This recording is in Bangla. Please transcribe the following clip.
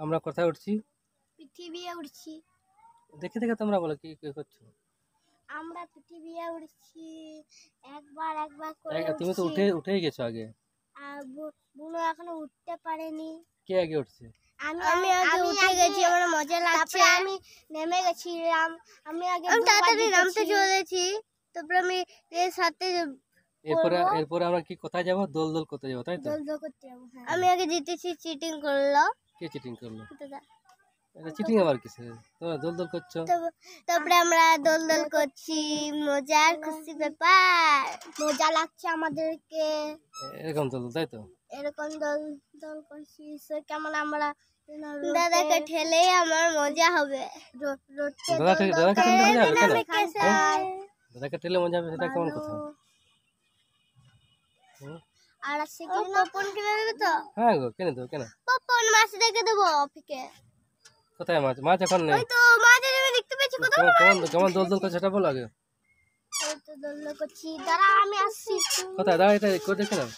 আমরা কোথায় উঠছি? পৃথিবী উঠছি। দেখে দেখে তোমরা বলো কি কি করছো? আমরা পৃথিবী উঠছি, একবার একবার করে তুমি তো উঠেই গেছো আগে। আর বুনো এখনো উঠতে পারেনি। কে আগে উঠছে? আমি আগে উঠে গেছি, আমার মজা লাগছে। তারপরে আমি নেমে গেছিলাম। আমি তাড়াতাড়ি নামতে চলেছি, তারপরে আমি এর সাথে এরপরে আমরা কি কোথায় যাবো? দোল করতে যাবো, তাই তো? দোল করতে যাবো। আমি আগে জিতেছি, চিটিং করলো। কে চিটিং করলো? এটা চিটিং আবার কিসে? তোমরা দোল করছো। তারপরে আমরা দোল করছি, মজার খুশি ব্যাপার, মজা লাগছে আমাদেরকে। এরকম দোল, তাই তো? এরকম দোল করছি, কেমন আমরা দাদাকে ঠেলে আমার মজা হবে। দাদাকে ঠেলে মজা হবে, সেটা কেমন কথা? আর আছে কি পপন কিনে দেবে তো? হ্যাঁ গো, কিনে দেবো। কেন? পপন মাছ রেখে দেবো অফিকে। কোথায় মাছ? মাছ এখন নেই। ওই তো মাছ আমি দেখতে পেয়েছি। কেমন দোল করছে সেটা বলো আগে। এই তো দোল করছি, দাঁড়া আমি আসছি। কোথায়? দাঁড়া, এটা করে দেখে নাও।